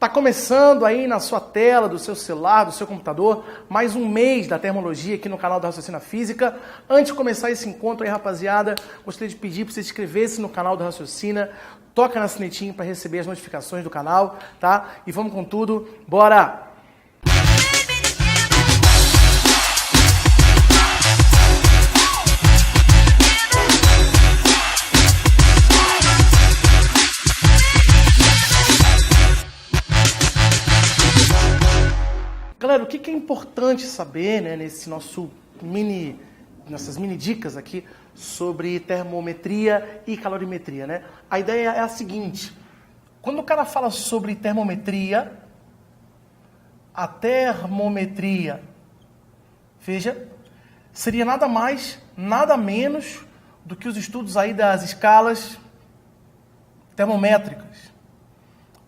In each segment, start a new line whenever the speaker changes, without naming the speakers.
Tá começando aí na sua tela, do seu celular, do seu computador, mais um mês da termologia aqui no canal da Raciocina Física. Antes de começar esse encontro aí, rapaziada, gostaria de pedir para você se inscrever-se no canal da Raciocina, toca na sinetinha para receber as notificações do canal, tá? E vamos com tudo, bora! Galera, o que é importante saber, né, nessas mini dicas aqui sobre termometria e calorimetria, né? A ideia é a seguinte: quando o cara fala sobre termometria, a termometria, veja, seria nada mais, nada menos do que os estudos aí das escalas termométricas.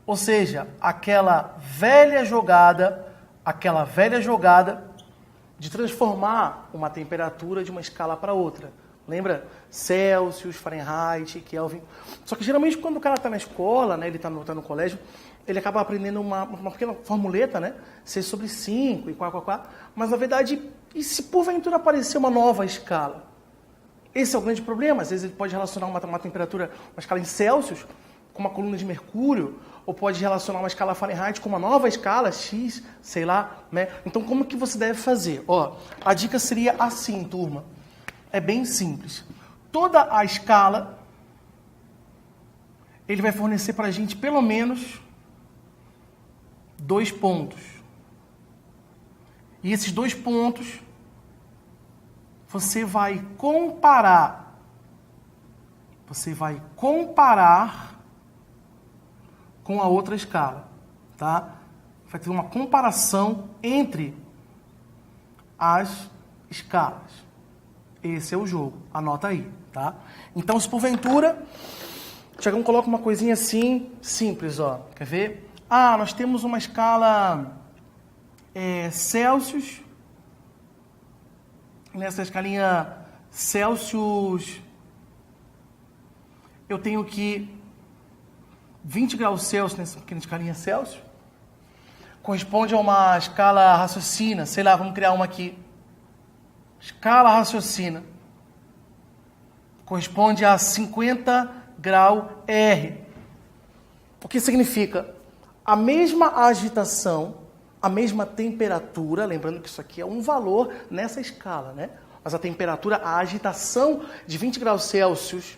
Ou seja, aquela velha jogada de transformar uma temperatura de uma escala para outra. Lembra? Celsius, Fahrenheit, Kelvin. Só que geralmente quando o cara está na escola, né, ele está no colégio, ele acaba aprendendo uma pequena formuleta, né? 6 sobre 5 e quá. Mas na verdade, e se porventura aparecer uma nova escala? Esse é o grande problema. Às vezes ele pode relacionar uma temperatura, uma escala em Celsius, com uma coluna de mercúrio, ou pode relacionar uma escala Fahrenheit com uma nova escala, X, sei lá, né? Então, como que você deve fazer? Ó, a dica seria assim, turma. É bem simples. Toda a escala, ele vai fornecer para a gente pelo menos 2 pontos. E esses 2 pontos, você vai comparar com a outra escala, tá? Vai ter uma comparação entre as escalas. Esse é o jogo, anota aí, tá? Então, se porventura, Tiagão coloca uma coisinha assim, simples, ó. Quer ver? Ah, nós temos uma escala Celsius. Nessa escalinha Celsius, eu tenho que 20 graus Celsius, nessa pequena escalinha Celsius, corresponde a uma escala raciocina. Sei lá, vamos criar uma aqui. Escala raciocina. Corresponde a 50 grau R. O que significa? A mesma agitação, a mesma temperatura, lembrando que isso aqui é um valor nessa escala, né? Mas a temperatura, a agitação de 20 graus Celsius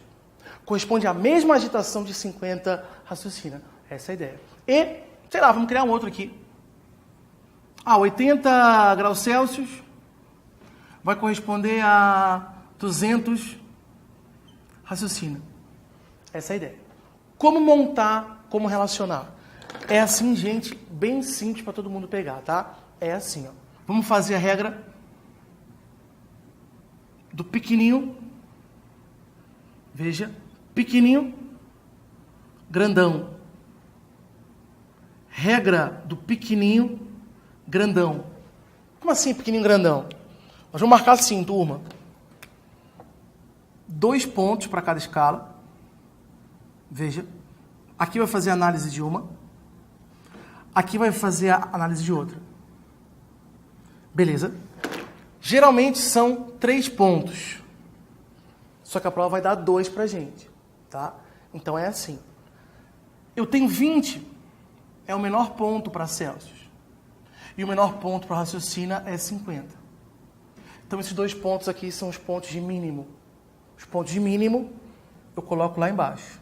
corresponde à mesma agitação de 50 raciocina. Essa é a ideia. E, sei lá, vamos criar um outro aqui. 80 graus Celsius vai corresponder a 200 raciocina. Essa é a ideia. Como montar, como relacionar? É assim, gente, bem simples para todo mundo pegar, tá? É assim, ó. Vamos fazer a regra do pequenininho. Veja. Pequenininho, grandão. Regra do pequenininho, grandão. Como assim pequenininho, grandão? Nós vamos marcar assim, turma. 2 pontos para cada escala. Veja. Aqui vai fazer a análise de uma. Aqui vai fazer a análise de outra. Beleza? Geralmente são 3 pontos. Só que a prova vai dar 2 para a gente. Tá? Então é assim. Eu tenho 20, é o menor ponto para Celsius. E o menor ponto para raciocina é 50. Então esses 2 pontos aqui são os pontos de mínimo. Os pontos de mínimo eu coloco lá embaixo.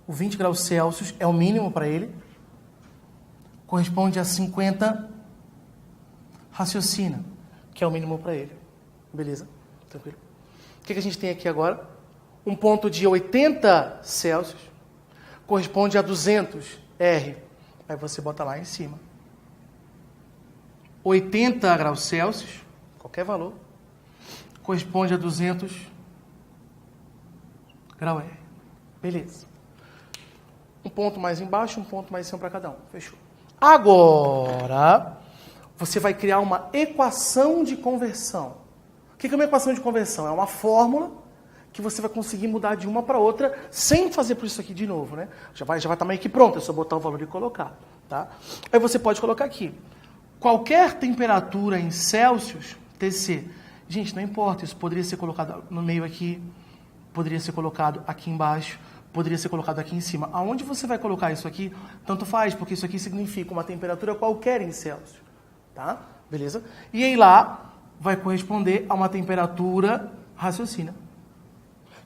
O 20 graus Celsius é o mínimo para ele. Corresponde a 50 raciocina, que é o mínimo para ele. Beleza? Tranquilo? O que a gente tem aqui agora? Um ponto de 80 Celsius corresponde a 200 R. Aí você bota lá em cima. 80 graus Celsius, qualquer valor, corresponde a 200 grau R. Beleza. Um ponto mais embaixo, um ponto mais em cima para cada um. Fechou. Agora, você vai criar uma equação de conversão. O que é uma equação de conversão? É uma fórmula que você vai conseguir mudar de uma para outra sem fazer por isso aqui de novo, né? Já vai estar meio que pronto, é só botar o valor e colocar, tá? Aí você pode colocar aqui. Qualquer temperatura em Celsius, TC. Gente, não importa, isso poderia ser colocado no meio aqui, poderia ser colocado aqui embaixo, poderia ser colocado aqui em cima. Aonde você vai colocar isso aqui, tanto faz, porque isso aqui significa uma temperatura qualquer em Celsius, tá? Beleza? E aí lá vai corresponder a uma temperatura, raciocina,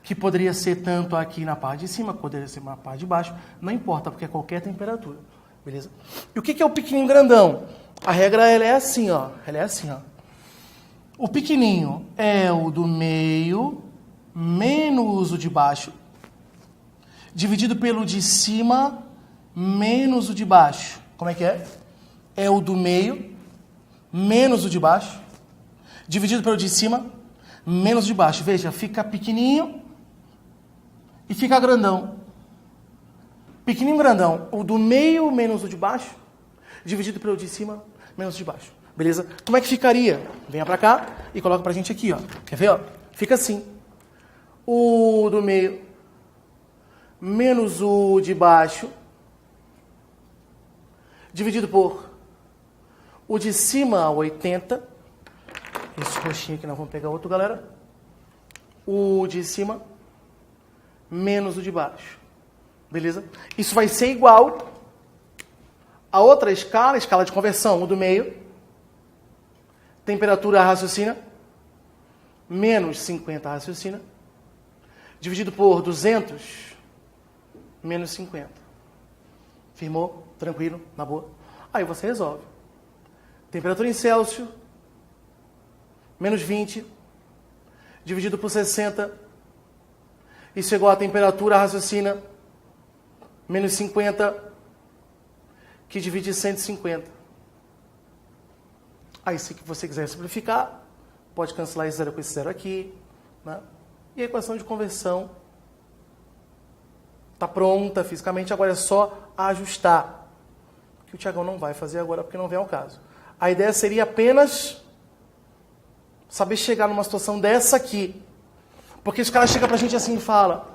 que poderia ser tanto aqui na parte de cima, poderia ser na parte de baixo, não importa, porque é qualquer temperatura, beleza? E o que é o pequenininho grandão? A regra ela é assim, ó. Ela é assim, ó. O pequenininho é o do meio menos o de baixo, dividido pelo de cima menos o de baixo. Como é que é? É o do meio menos o de baixo, dividido pelo de cima menos o de baixo. Veja, fica pequenininho e fica grandão. Pequenininho, grandão. O do meio menos o de baixo, dividido pelo de cima menos o de baixo. Beleza? Como é que ficaria? Venha pra cá e coloca pra gente aqui, ó. Quer ver, ó? Fica assim. O do meio menos o de baixo, dividido por o de cima, 80. Esse roxinho aqui nós vamos pegar outro, galera. O de cima menos o de baixo. Beleza? Isso vai ser igual a outra escala, a escala de conversão, o do meio. Temperatura raciocina, menos 50 raciocina, dividido por 200, menos 50. Firmou? Tranquilo? Na boa? Aí você resolve. Temperatura em Celsius, menos 20, dividido por 60, isso é igual a temperatura raciocina, menos 50, que divide 150. Aí, se você quiser simplificar, pode cancelar esse zero com esse zero aqui, né? E a equação de conversão está pronta fisicamente, agora é só ajustar. Que o Tiagão não vai fazer agora, porque não vem ao caso. A ideia seria apenas saber chegar numa situação dessa aqui. Porque se o cara chega pra gente assim e fala: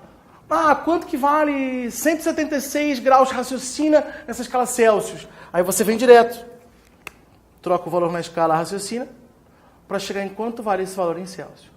ah, quanto que vale 176 graus raciocina nessa escala Celsius? Aí você vem direto, troca o valor na escala raciocina, para chegar em quanto vale esse valor em Celsius.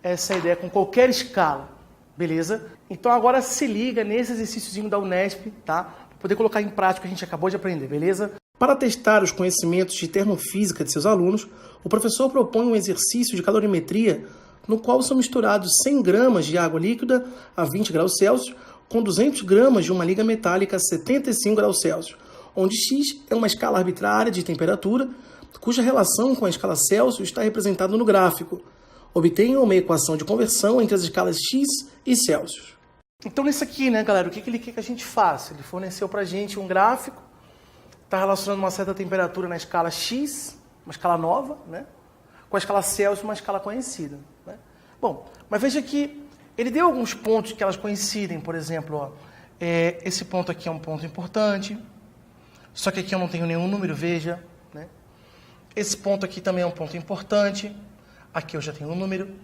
Essa é a ideia com qualquer escala, beleza? Então agora se liga nesse exercíciozinho da Unesp, tá? Para poder colocar em prática o que a gente acabou de aprender, beleza? Para testar os conhecimentos de termofísica de seus alunos, o professor propõe um exercício de calorimetria no qual são misturados 100 gramas de água líquida a 20 graus Celsius com 200 gramas de uma liga metálica a 75 graus Celsius, onde X é uma escala arbitrária de temperatura, cuja relação com a escala Celsius está representada no gráfico. Obtenha uma equação de conversão entre as escalas X e Celsius. Então, nisso aqui, né, galera, o que ele quer que a gente faça? Ele forneceu para a gente um gráfico, está relacionando uma certa temperatura na escala X, uma escala nova, né, com a escala Celsius, uma escala conhecida, né? Bom, mas veja que ele deu alguns pontos que elas coincidem, por exemplo, ó, esse ponto aqui é um ponto importante, só que aqui eu não tenho nenhum número, veja, né? Esse ponto aqui também é um ponto importante, aqui eu já tenho um número,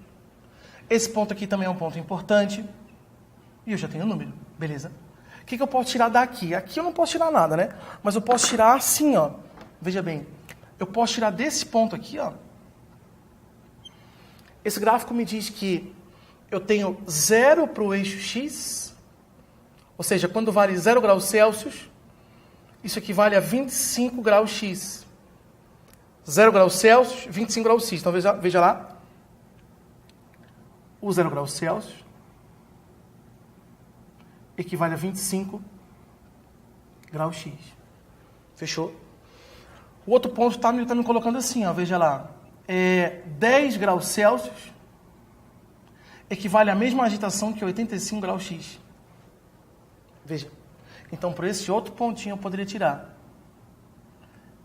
esse ponto aqui também é um ponto importante, e eu já tenho um número, beleza? O que eu posso tirar daqui? Aqui eu não posso tirar nada, né? Mas eu posso tirar assim, ó, veja bem, eu posso tirar desse ponto aqui, ó. Esse gráfico me diz que eu tenho 0 para o eixo X, ou seja, quando vale 0 graus Celsius, isso equivale a 25 graus X. 0 graus Celsius, 25 graus X. Então, veja lá. O 0 graus Celsius equivale a 25 graus X. Fechou? O outro ponto está me colocando assim, ó, veja lá. 10 graus Celsius equivale à mesma agitação que 85 graus X. Veja. Então, por esse outro pontinho eu poderia tirar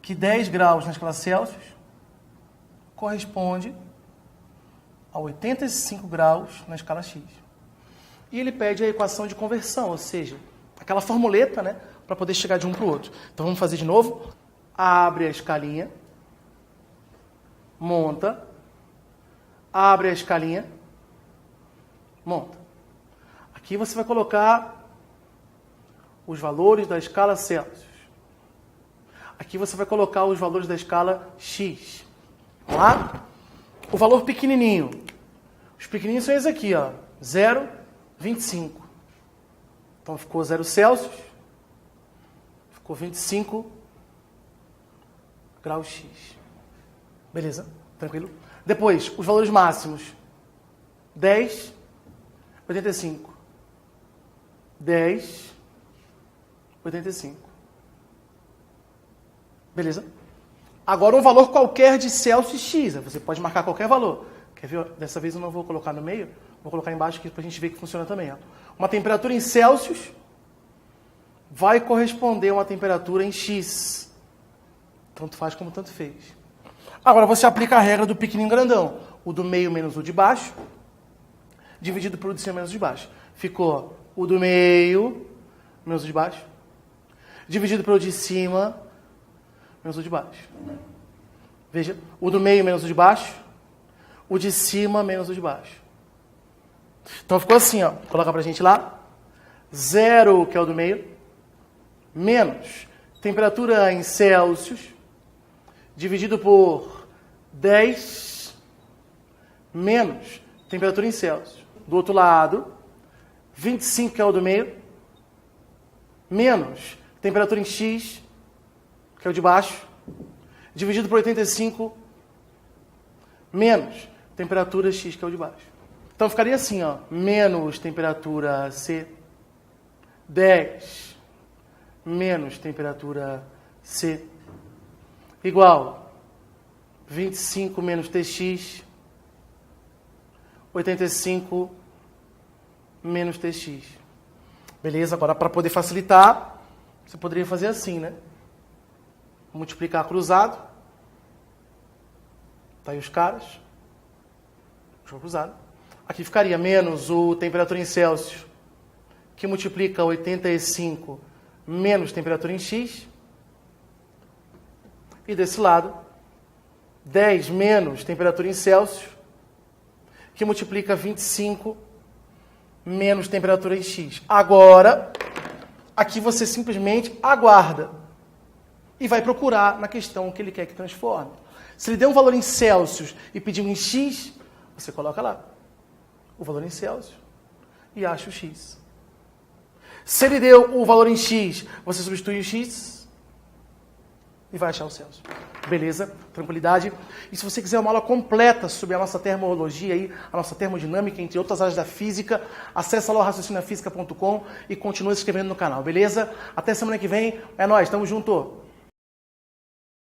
que 10 graus na escala Celsius corresponde a 85 graus na escala X. E ele pede a equação de conversão, ou seja, aquela formuleta, né, para poder chegar de um para o outro. Então, vamos fazer de novo. Abre a escalinha, monta, abre a escalinha, Monta. Aqui você vai colocar os valores da escala Celsius. Aqui você vai colocar os valores da escala X. Vamos lá? O valor pequenininho. Os pequenininhos são esses aqui, ó. 0, 25. Então ficou 0 Celsius. Ficou 25 graus X. Beleza? Tranquilo? Depois, os valores máximos. 10, 85. 10, 85. Beleza? Agora um valor qualquer de Celsius X. Você pode marcar qualquer valor. Quer ver? Dessa vez eu não vou colocar no meio. Vou colocar embaixo aqui para a gente ver que funciona também. Ó. Uma temperatura em Celsius vai corresponder a uma temperatura em X. Tanto faz como tanto fez. Agora você aplica a regra do pequenininho grandão. O do meio menos o de baixo, dividido por o de cima menos o de baixo. Ficou o do meio menos o de baixo, dividido pelo de cima menos o de baixo. Veja, o do meio menos o de baixo, o de cima menos o de baixo. Então ficou assim, ó. Coloca pra gente lá. 0, que é o do meio, menos temperatura em Celsius, dividido por 10, menos temperatura em Celsius. Do outro lado, 25, que é o do meio, menos temperatura em X, que é o de baixo, dividido por 85, menos temperatura X, que é o de baixo. Então ficaria assim, ó, menos temperatura C, 10 menos temperatura C, igual 25 menos TX, 85 menos TX. Beleza? Agora, para poder facilitar, você poderia fazer assim, né? Multiplicar cruzado. Tá aí os caras. Cruzado. Aqui ficaria menos o temperatura em Celsius, que multiplica 85 menos temperatura em X. E desse lado, 10 menos temperatura em Celsius, que multiplica 25 menos temperatura em X. Agora, aqui você simplesmente aguarda e vai procurar na questão que ele quer que transforme. Se ele der um valor em Celsius e pedir um em X, você coloca lá o valor em Celsius e acha o X. Se ele deu o valor em X, você substitui o X e vai achar o Celsius. Beleza? Tranquilidade? E se você quiser uma aula completa sobre a nossa termologia, aí, a nossa termodinâmica, entre outras áreas da física, acessa lá o raciocinafísica.com e continue se inscrevendo no canal, beleza? Até semana que vem. É nóis, tamo junto!